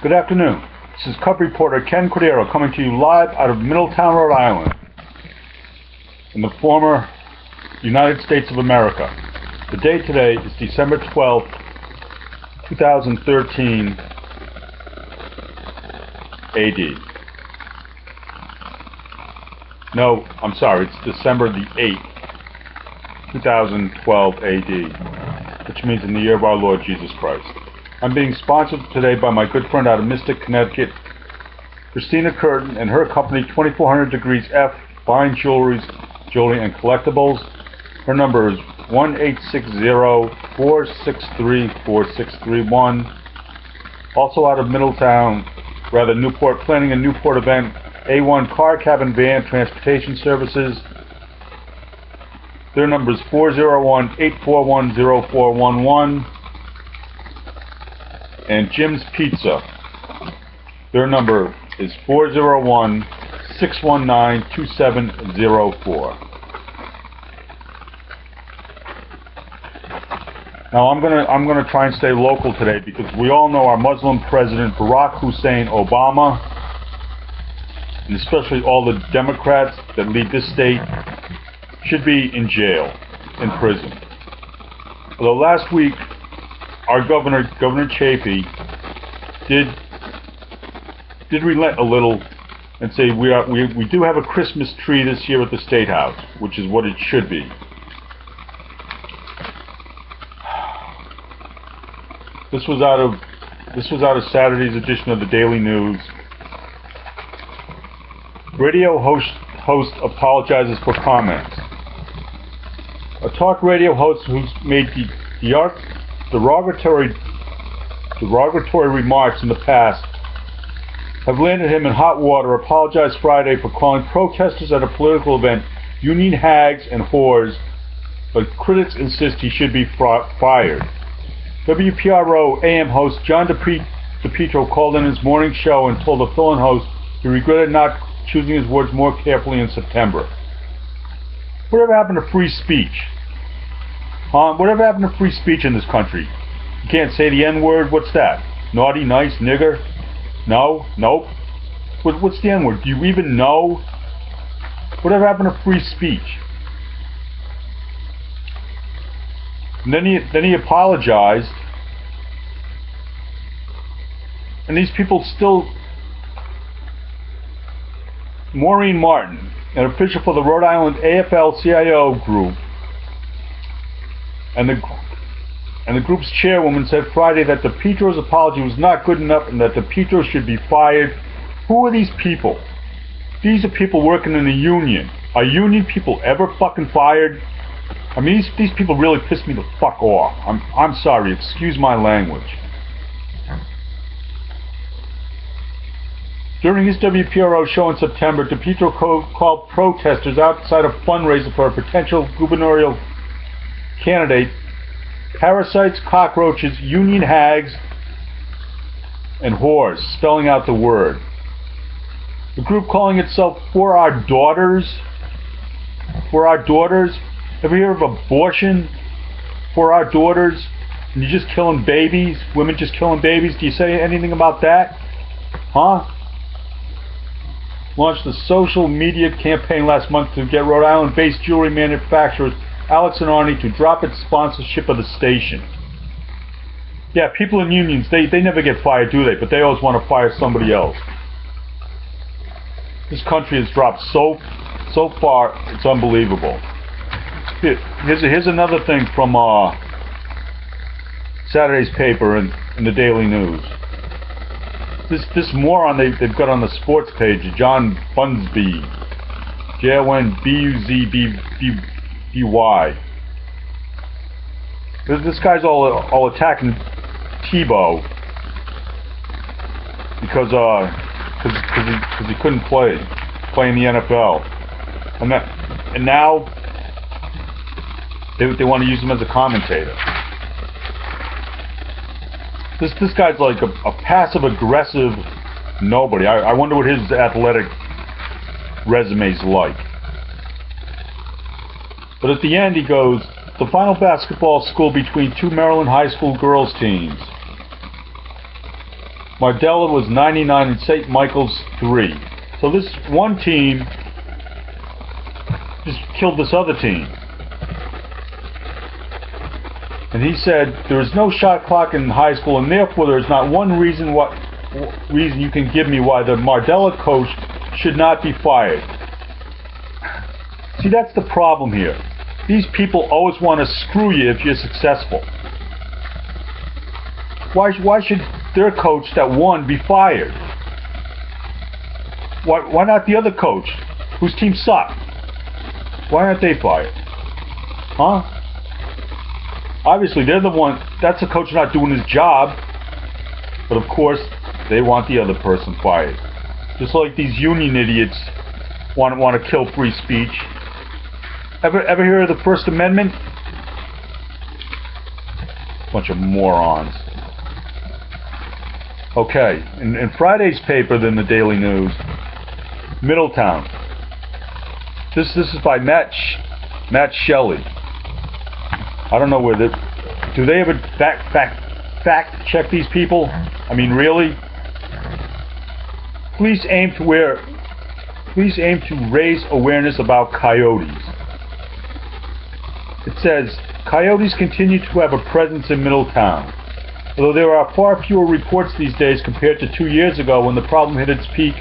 Good afternoon. This is Cub reporter Ken Cordero coming to you live out of Middletown, Rhode Island, in the former United States of America. The date today is December 12th, 2013 AD. No, I'm sorry, it's December the 8th, 2012 AD, which means in the year of our Lord Jesus Christ. I'm being sponsored today by my good friend out of Mystic, Connecticut, Christina Curtin, and her company, 2400 Degrees F, Fine Jewelry and Collectibles. Her number is 1-860-463-4631. Also out of Middletown, Newport, planning a Newport event, A1 Car, Cabin, Van, Transportation Services. Their number is 401-841-0411. And Jim's Pizza. Their number is 401-619-2704. Now I'm gonna try and stay local today because we all know our Muslim president Barack Hussein Obama, and especially all the Democrats that lead this state, should be in jail, in prison. Although last week our Governor Chafee, did relent a little and say we do have a Christmas tree this year at the State House, which is what it should be. This was out of Saturday's edition of the Daily News. Radio host apologizes for comments. A talk radio host who's made derogatory remarks in the past have landed him in hot water, apologized Friday for calling protesters at a political event union hags and whores, but critics insist he should be fired. WPRO AM host John DePietro called in his morning show and told the fill-in host he regretted not choosing his words more carefully in September. Whatever happened to free speech? Whatever happened to free speech in this country? You can't say the N-word. What's that? Naughty, nice, nigger? No? Nope. What's the N-word? Do you even know? Whatever happened to free speech? And then he apologized. And these people still... Maureen Martin, an official for the Rhode Island AFL-CIO group, and the group's chairwoman said Friday that DePietro's apology was not good enough and that DePietro should be fired. Who are these people? These are people working in a union. Are union people ever fucking fired? I mean, these people really piss me the fuck off. I'm sorry, excuse my language. During his WPRO show in September, DePietro called protesters outside a fundraiser for a potential gubernatorial candidate parasites, cockroaches, union hags, and whores, spelling out the word. The group calling itself For Our Daughters. For Our Daughters. Ever hear of abortion? For Our Daughters. And you're just killing babies? Women just killing babies? Do you say anything about that? Huh? Launched a social media campaign last month to get Rhode Island-based jewelry manufacturers Alex and Arnie to drop its sponsorship of the station. Yeah, people in unions, they never get fired, do they? But they always want to fire somebody else. This country has dropped so far, it's unbelievable. Here's another thing from Saturday's paper in the Daily News. This moron they've got on the sports page, John Bunsby, J-O-N-B-U-Z-B-Y. This guy's all attacking Tebow because he couldn't play in the NFL, and now they want to use him as a commentator. This guy's like a passive aggressive nobody. I wonder what his athletic resume's like. But at the end he goes, the final basketball school between two Maryland high school girls teams. Mardella was 99 and St. Michael's 3. So this one team just killed this other team. And he said there is no shot clock in high school, and therefore there is not one reason you can give me why the Mardella coach should not be fired. See, that's the problem here. These people always want to screw you if you're successful. Why should their coach that won be fired? Why not the other coach whose team sucked? Why aren't they fired? Huh? Obviously, they're the one. That's the coach not doing his job. But of course, they want the other person fired. Just like these union idiots want to kill free speech. Ever hear of the First Amendment? Bunch of morons. Okay, in Friday's paper, then the Daily News, Middletown. This is by Matt Shelley. I don't know where do they ever fact check these people? I mean, really? Police aim to raise awareness about coyotes. It says, coyotes continue to have a presence in Middletown. Although there are far fewer reports these days compared to 2 years ago when the problem hit its peak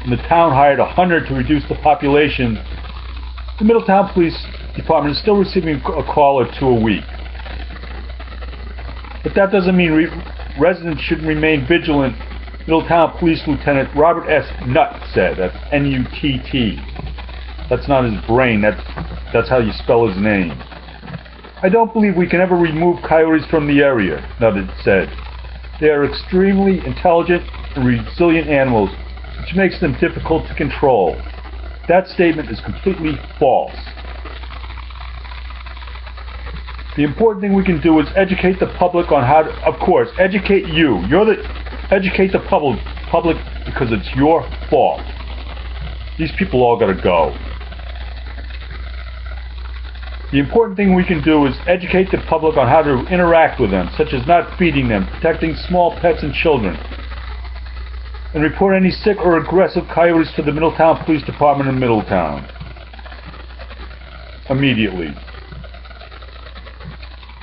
and the town hired a hunter to reduce the population, the Middletown Police Department is still receiving a call or two a week. But that doesn't mean residents should remain vigilant, Middletown Police Lieutenant Robert S. Nutt said. That's N-U-T-T. That's not his brain, that's how you spell his name. I don't believe we can ever remove coyotes from the area, Nutt said. They are extremely intelligent and resilient animals, which makes them difficult to control. That statement is completely false. The important thing we can do is educate the public on how to, of course, educate you. Educate the public because it's your fault. These people all gotta go. The important thing we can do is educate the public on how to interact with them, such as not feeding them, protecting small pets and children, and report any sick or aggressive coyotes to the Middletown Police Department in Middletown. Immediately.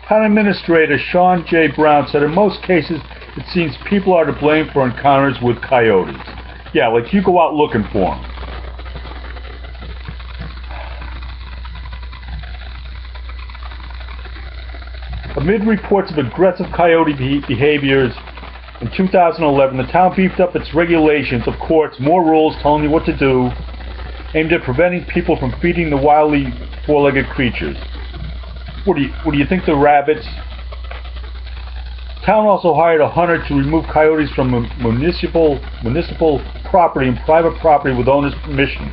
Town Administrator Sean J. Brown said in most cases it seems people are to blame for encounters with coyotes. Yeah, like you go out looking for them. Amid reports of aggressive coyote behaviors, in 2011, the town beefed up its regulations, of course, more rules telling you what to do, aimed at preventing people from feeding the wildly four-legged creatures. What do you think, the rabbits? Town also hired a hunter to remove coyotes from municipal property and private property with owners' permission.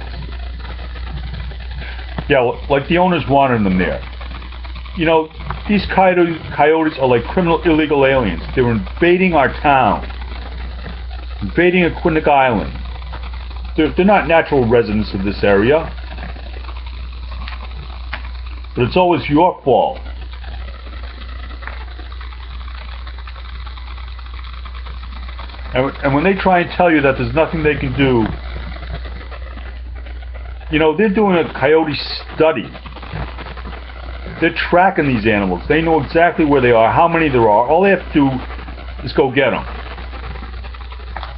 Yeah, like the owners wanted them there. You know, these coyotes are like criminal illegal aliens. They're invading our town, invading Aquidneck Island. They're not natural residents of this area. But it's always your fault. And when they try and tell you that there's nothing they can do, you know, they're doing a coyote study. They're tracking these animals. They know exactly where they are, how many there are. All they have to do is go get them.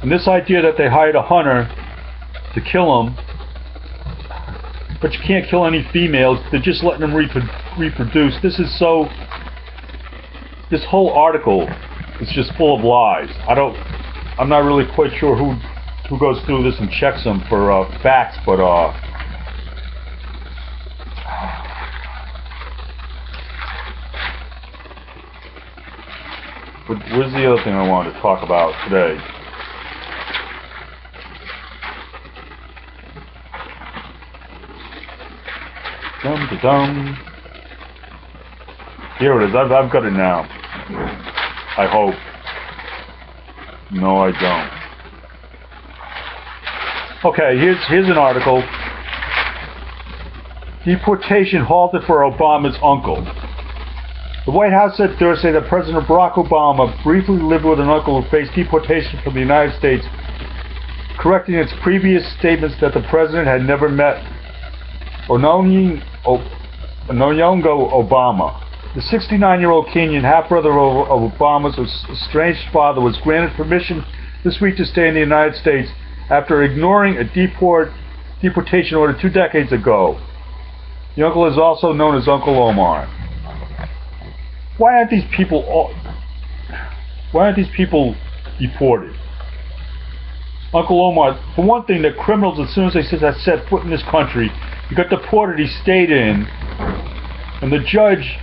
And this idea that they hired a hunter to kill them, but you can't kill any females, they're just letting them reproduce. This whole article is just full of lies. I'm not really quite sure who goes through this and checks them for facts, but where's the other thing I wanted to talk about today? Dum-da-dum. Here it is. I've got it now. I hope. No, I don't. Okay, here's an article. Deportation halted for Obama's uncle. The White House said Thursday that President Barack Obama briefly lived with an uncle who faced deportation from the United States, correcting its previous statements that the president had never met Onongo Obama. The 69-year-old Kenyan, half-brother of Obama's estranged father, was granted permission this week to stay in the United States after ignoring a deportation order 2 decades ago. The uncle is also known as Uncle Omar. Why aren't these people deported? Uncle Omar, for one thing, they're criminals as soon as they set foot in this country. He got deported, he stayed in, and the judge,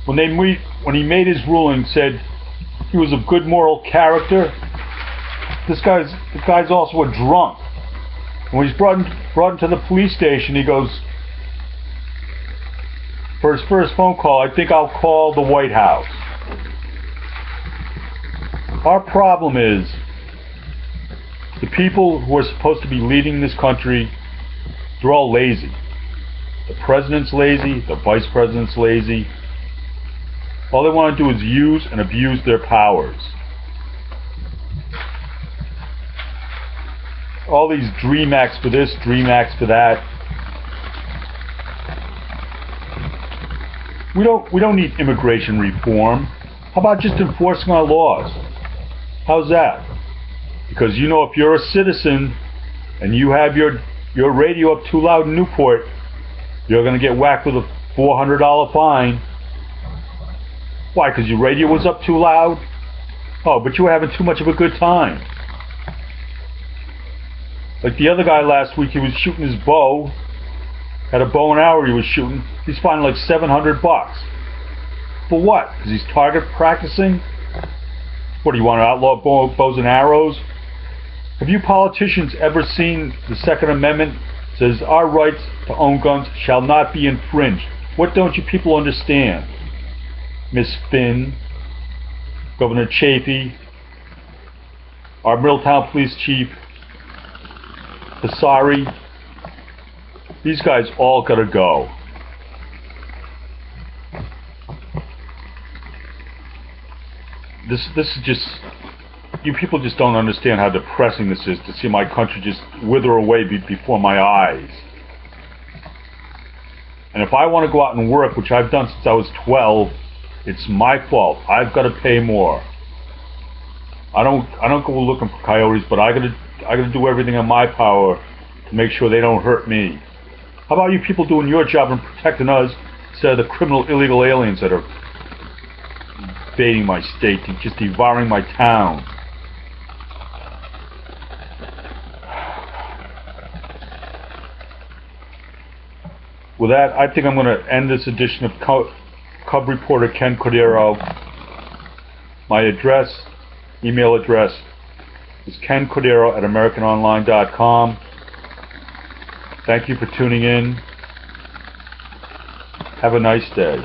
when he made his ruling, said he was of good moral character. The guy's also a drunk. And when he's brought into the police station, he goes, for his first phone call, I think I'll call the White House. Our problem is the people who are supposed to be leading this country, they're all lazy. The president's lazy, the vice president's lazy. All they want to do is use and abuse their powers. All these dream acts for this, dream acts for that. We don't need immigration reform. How about just enforcing our laws? How's that? Because you know, if you're a citizen and you have your radio up too loud in Newport, you're going to get whacked with a $400 fine. Why? Because your radio was up too loud? Oh, but you were having too much of a good time. Like the other guy last week, he was shooting his bow. Had a bow and arrow he was shooting. He's fined like $700. For what? Because he's target practicing? What, do you want to outlaw bows and arrows? Have you politicians ever seen the Second Amendment? It says our rights to own guns shall not be infringed. What don't you people understand? Miss Finn, Governor Chafee, our Middletown Police Chief, Passari, these guys all gotta go. This is just, you people just don't understand how depressing this is to see my country just wither away before my eyes. And if I want to go out and work, which I've done since I was 12, it's my fault. I've got to pay more. I don't go looking for coyotes, but I gotta do everything in my power to make sure they don't hurt me. How about you people doing your job and protecting us instead of the criminal illegal aliens that are invading my state and just devouring my town? With that, I think I'm going to end this edition of Cub Reporter Ken Cordero. My email address is kencordero@AmericanOnline.com. Thank you for tuning in. Have a nice day.